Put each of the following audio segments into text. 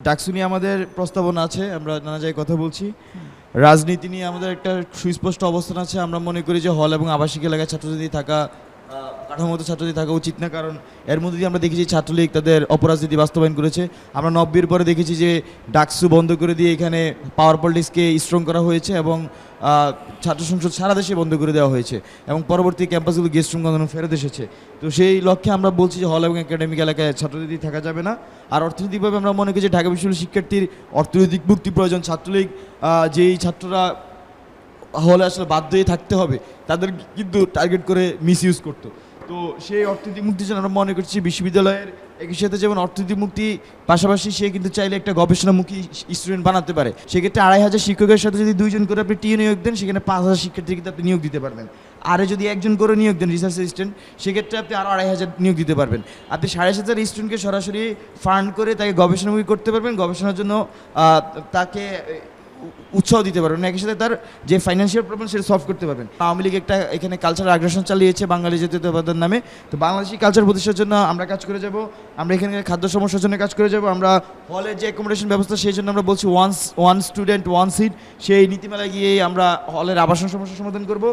ডাকসু নিয়ে আমাদের প্রস্তাবনা আছে, আমরা নানা জায়গায় কথা বলছি। রাজনীতি নিয়ে আমাদের একটা সুস্পষ্ট অবস্থান আছে। আমরা মনে করি যে হল এবং আবাসিক এলাকায় ছাত্রছাত্রী থাকা, কাঠামোগত ছাত্রছাত্রী থাকা উচিত না, কারণ এর মধ্যে দিয়ে আমরা দেখেছি ছাত্রলীগ তাদের অপরাজনীতি বাস্তবায়ন করেছে। আমরা 90-এর পরে দেখেছি যে ডাকসু বন্ধ করে দিয়ে এখানে পাওয়ার পলিটিক্সকে স্ট্রং করা হয়েছে এবং ছাত্র সংসদ সারা দেশে বন্ধ করে দেওয়া হয়েছে এবং পরবর্তী ক্যাম্পাসগুলো গেস্ট রুম গণনা ফেরত এসেছে। তো সেই লক্ষ্যে আমরা বলছি যে হল এবং একাডেমিক এলাকায় ছাত্রছাত্রী থাকা যাবে না। আর অর্থনৈতিকভাবে আমরা মনে করি যে ঢাকা বিশ্ববিদ্যালয়ের শিক্ষার্থীর অর্থনৈতিক মুক্তি প্রয়োজন। ছাত্রলীগ যেই ছাত্ররা হলে আসলে বাধ্য হয়ে থাকতে হবে তাদের কিন্তু টার্গেট করে মিসইউজ করতো। তো সেই অর্থনৈতিক মুক্তির জন্য আমরা মনে করছি বিশ্ববিদ্যালয়ের একই সাথে যেমন অর্থনৈতিক মুক্তি পাশাপাশি সে কিন্তু চাইলে একটা গবেষণামুখী স্টুডেন্ট বানাতে পারে। সেক্ষেত্রে 2500 শিক্ষকের সাথে যদি 2 জন করে আপনি টিএ নিয়োগ দেন, সেখানে 5000 শিক্ষার্থী কিন্তু আপনি নিয়োগ দিতে পারবেন। আরে যদি 1 জন করে নিয়োগ দেন রিসার্চ অ্যাসিস্ট্যান্ট, সেক্ষেত্রে আপনি আরও 2500 নিয়োগ দিতে পারবেন। আপনি 7500 স্টুডেন্টকে সরাসরি ফান্ড করে তাকে গবেষণামুখী করতে পারবেন, গবেষণার জন্য তাকে উৎসাহ দিতে পারবেন, একই সাথে তার যে ফাইন্যান্সিয়াল প্রবলেম সেটা সলভ করতে পারবেন। আওয়ামী লীগ একটা এখানে কালচারাল আগ্রাসন চালিয়েছে বাঙালি জাতীয়তাবাদের নামে। তো বাংলাদেশি কালচার প্রতিষ্ঠার জন্য আমরা কাজ করে যাব। আমরা এখানে খাদ্য সমস্যার জন্য কাজ করে যাব। আমরা হলের যে অ্যাকোমোডেশন ব্যবস্থা সেই জন্য আমরা বলছি ওয়ান স্টুডেন্ট ওয়ান সিট, সেই নীতিমালায় গিয়ে আমরা হলের আবাসন সমস্যার সমাধান করব।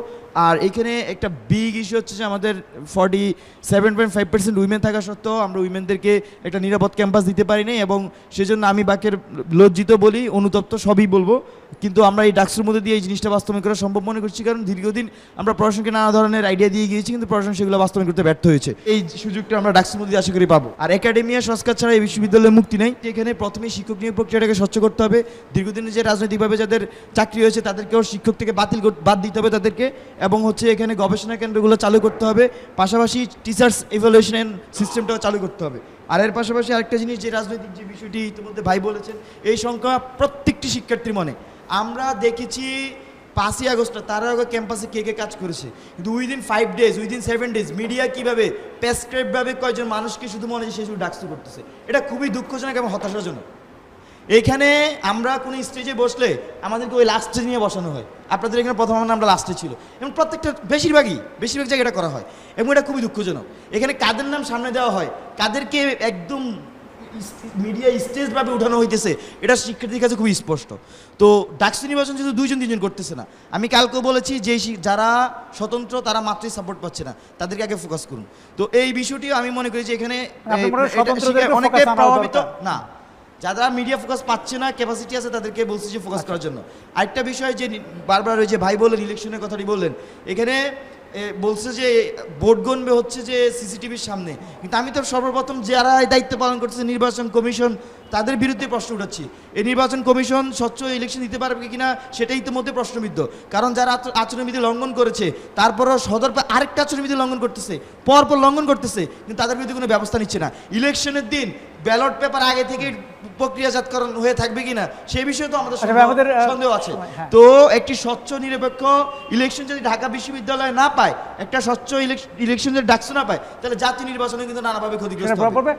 আর এখানে একটা বিগ ইস্যু হচ্ছে যে আমাদের 47.5% উইমেন থাকা সত্ত্বেও আমরা উইমেনদেরকে একটা নিরাপদ ক্যাম্পাস দিতে পারি নাই, এবং সেজন্য আমি বাকের লজ্জিত বলি, অনুতপ্ত সবই বলবো। কিন্তু আমরা এই ডাকসুর মধ্যে দিয়ে এই জিনিসটা বাস্তবায়ন করা সম্ভব মনে করছি, কারণ দীর্ঘদিন আমরা প্রশাসনকে নানা ধরনের আইডিয়া দিয়ে গিয়েছি, কিন্তু প্রশাসন সেগুলো বাস্তবায়ন করতে ব্যর্থ হয়েছে। এই সুযোগটা আমরা ডাকসুর মধ্যে আশা করি পাবো। আর একাডেমিয়া সংস্কার ছাড়া এই বিশ্ববিদ্যালয়ের মুক্তি নেই। এখানে প্রথমেই শিক্ষক নিয়োগ প্রক্রিয়াটাকে স্বচ্ছ করতে হবে। দীর্ঘদিনে যে রাজনৈতিকভাবে যাদের চাকরি হয়েছে তাদেরকেও শিক্ষক থেকে বাদ দিতে হবে তাদেরকে, এবং হচ্ছে এখানে গবেষণা কেন্দ্রগুলো চালু করতে হবে। পাশাপাশি টিচার্স ইভ্যালুয়েশন সিস্টেমটাও চালু করতে হবে। আর এর পাশাপাশি আরেকটা জিনিস, যে রাজনৈতিক যে বিষয়টি ইতিমধ্যে ভাই বলেছেন, এই সংখ্যা প্রত্যেকটি শিক্ষার্থীর মনে। আমরা দেখেছি 5ই আগস্ট তার আগে ক্যাম্পাসে কে কে কাজ করেছে, কিন্তু within 5 days within 7 days media কীভাবে প্রেসক্রাইবভাবে কয়েকজন মানুষকে শুধু মনে হয় সে শুধু ডাকসু করতেছে। এটা খুবই দুঃখজনক এবং হতাশাজনক। এইখানে আমরা কোনো স্টেজে বসলে আমাদেরকে ওই লাস্টে নিয়ে বসানো হয়। আপনাদের এখানে প্রথম আমরা লাস্টে ছিল, এবং প্রত্যেকটা বেশিরভাগ জায়গায় এটা করা হয়, এবং এটা খুবই দুঃখজনক। এখানে কাদের নাম সামনে দেওয়া হয়, কাদেরকে একদম মিডিয়া স্টেজভাবে উঠানো হইতেছে, এটা শিক্ষার্থীর কাছে খুবই স্পষ্ট। তো ডাকসু নির্বাচন যেহেতু 2 জন 3 জন করতেছে না, আমি কালকেও বলেছি যে যারা স্বতন্ত্র তারা মাত্রই সাপোর্ট পাচ্ছে না, তাদেরকে আগে ফোকাস করুন। তো এই বিষয়টিও আমি মনে করি যে এখানে অনেকটাই প্রভাবিত না, যারা মিডিয়া ফোকাস পাচ্ছে না, ক্যাপাসিটি আছে, তাদেরকে বলছি যে ফোকাস করার জন্য। আরেকটা বিষয় যে বারবার ওই যে ভাই বললেন ইলেকশনের কথাটি বললেন, এখানে বলছে যে ভোট গণবে হচ্ছে যে সিসিটিভির সামনে, কিন্তু আমি তো সর্বপ্রথম যারা এই দায়িত্ব পালন করতেছে নির্বাচন কমিশন, তাদের বিরুদ্ধে প্রশ্ন উঠাচ্ছি। এই নির্বাচন কমিশন স্বচ্ছ ইলেকশন দিতে পারবে কিনা সেটাই ইতিমধ্যে প্রশ্নবিদ্ধ, কারণ যারা আচরণবিধি লঙ্ঘন করেছে তারপরও সদর আরেকটা আচরণবিধি লঙ্ঘন করতেছে, পরপর লঙ্ঘন করতেছে, কিন্তু তাদের বিরুদ্ধে কোনো ব্যবস্থা নিচ্ছে না। ইলেকশনের দিন ব্যালট পেপার আগে থেকে প্রক্রিয়াজাতকরণ হয়ে থাকবে কিনা সেই বিষয়ে তো আমাদের সন্দেহ আছে। তো একটি স্বচ্ছ নিরপেক্ষ ইলেকশন যদি ঢাকা বিশ্ববিদ্যালয় না পায়, একটা স্বচ্ছ ইলেকশন যদি ডাকসু না পায়, তাহলে জাতীয় নির্বাচনে কিন্তু নানাভাবে ক্ষতিগ্রস্ত হবে।